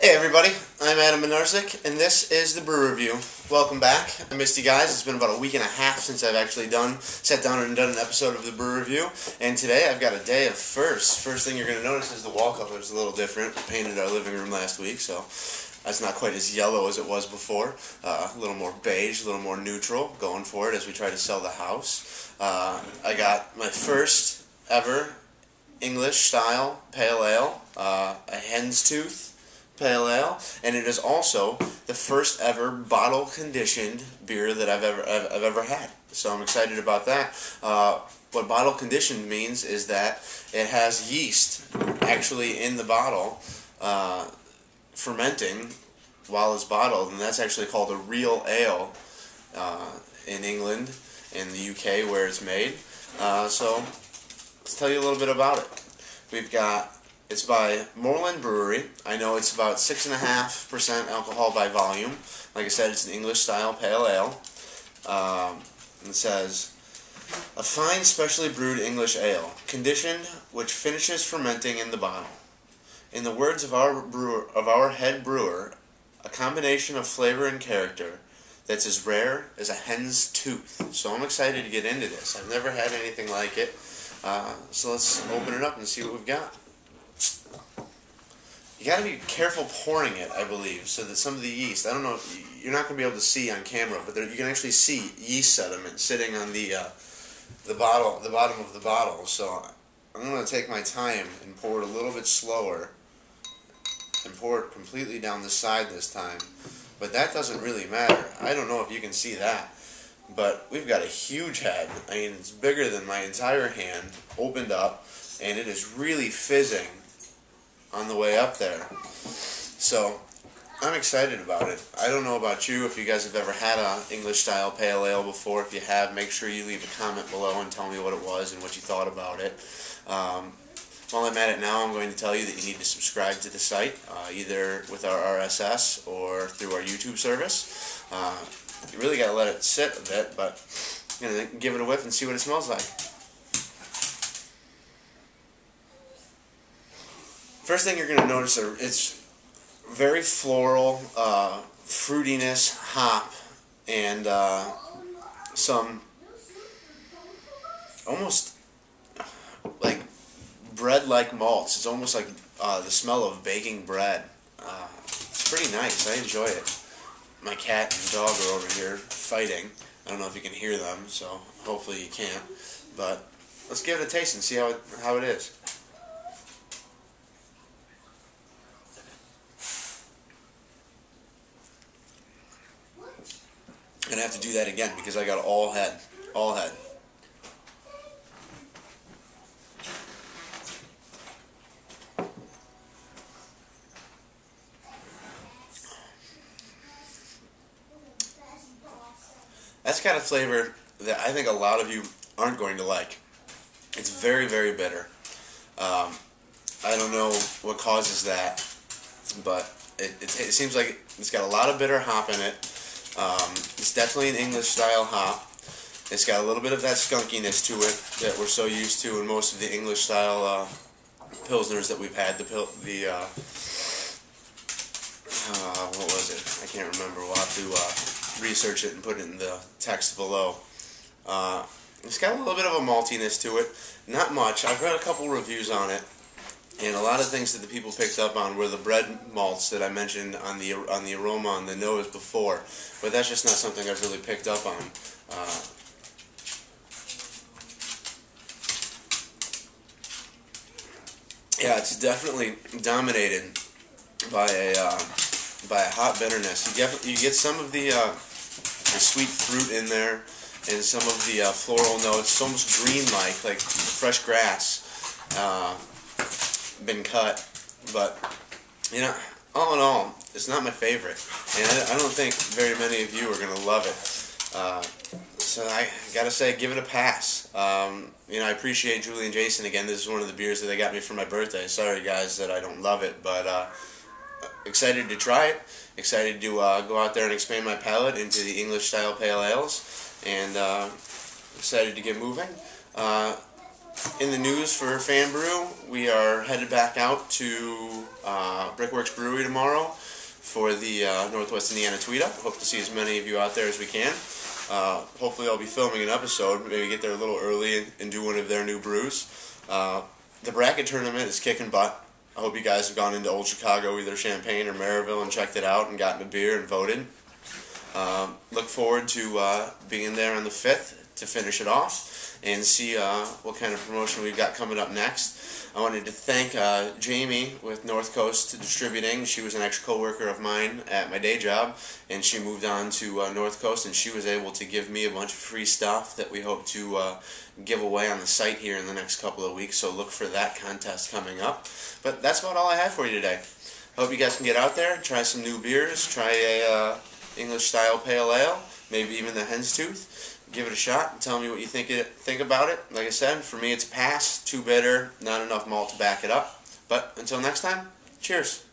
Hey everybody, I'm Adam Minarsik, and this is the Brew Review. Welcome back. I missed you guys. It's been about a week and a half since I've actually sat down and done an episode of the Brew Review, and today I've got a day of firsts. First thing you're going to notice is the wall color is a little different. We painted our living room last week, so that's not quite as yellow as it was before. A little more beige, a little more neutral, going for it as we try to sell the house. I got my first ever English-style pale ale, a hen's tooth pale ale, and it is also the first ever bottle conditioned beer that I've ever had. So I'm excited about that. What bottle conditioned means is that it has yeast actually in the bottle fermenting while it's bottled, and that's actually called a real ale in England, in the UK where it's made. So let's tell you a little bit about it. It's by Moreland Brewery. I know it's about 6.5% alcohol by volume. Like I said, it's an English-style pale ale. It says, a fine, specially brewed English ale, conditioned, which finishes fermenting in the bottle. In the words of our head brewer, a combination of flavor and character that's as rare as a hen's tooth. So I'm excited to get into this. I've never had anything like it. So let's open it up and see what we've got. You got to be careful pouring it, I believe, so that some of the yeast, I don't know, you're not going to be able to see on camera, but you can actually see yeast sediment sitting on the bottom of the bottle. So I'm going to take my time and pour it a little bit slower and pour it completely down the side this time. But that doesn't really matter. I don't know if you can see that, but we've got a huge head. I mean, it's bigger than my entire hand, opened up, and it is really fizzing on the way up there. So I'm excited about it. I don't know about you, if you guys have ever had a English style pale ale before. If you have, make sure you leave a comment below and tell me what it was and what you thought about it. While I'm at it now, I'm going to tell you that you need to subscribe to the site, either with our RSS or through our YouTube service. You really got to let it sit a bit, but I'm going to give it a whiff and see what it smells like. First thing you're going to notice, it's very floral, fruitiness, hop, and some almost like bread-like malts. It's almost like the smell of baking bread. It's pretty nice. I enjoy it. My cat and dog are over here fighting. I don't know if you can hear them, so hopefully you can't. But let's give it a taste and see how it is. I'm going to have to do that again because I got all head. That's got a flavor that I think a lot of you aren't going to like. It's very, very bitter. I don't know what causes that, but it seems like it's got a lot of bitter hop in it. It's definitely an English-style hop. It's got a little bit of that skunkiness to it that we're so used to in most of the English-style pilsners that we've had. What was it? I can't remember. We'll have to research it and put it in the text below. It's got a little bit of a maltiness to it. Not much. I've read a couple reviews on it, and a lot of things that the people picked up on were the bread malts that I mentioned on the aroma on the nose before, but that's just not something I've really picked up on. Yeah, it's definitely dominated by a hot bitterness. You get some of the sweet fruit in there, and some of the floral notes. It's almost green-like, like fresh grass. Been cut, but you know, all in all, it's not my favorite, and I don't think very many of you are going to love it. So I gotta say, give it a pass. You know, I appreciate Julie and Jason again. This is one of the beers that they got me for my birthday. Sorry guys that I don't love it, but excited to try it. Excited to go out there and expand my palate into the English style pale ales, and excited to get moving. In the news for Fan Brew, we are headed back out to Brickworks Brewery tomorrow for the Northwest Indiana Tweetup. Hope to see as many of you out there as we can. Hopefully I'll be filming an episode, maybe get there a little early and do one of their new brews. The bracket tournament is kicking butt. I hope you guys have gone into Old Chicago, either Champaign or Maryville, and checked it out and gotten a beer and voted. Look forward to being there on the 5th to finish it off and see what kind of promotion we've got coming up next. I wanted to thank Jamie with North Coast Distributing. She was an ex-coworker of mine at my day job, and she moved on to North Coast, and she was able to give me a bunch of free stuff that we hope to give away on the site here in the next couple of weeks, so look for that contest coming up. But that's about all I have for you today. Hope you guys can get out there, try some new beers, try a English-style pale ale, maybe even the Hen's Tooth. Give it a shot and tell me what you think about it. Like I said, for me it's a pass. Too bitter, not enough malt to back it up. But until next time, cheers.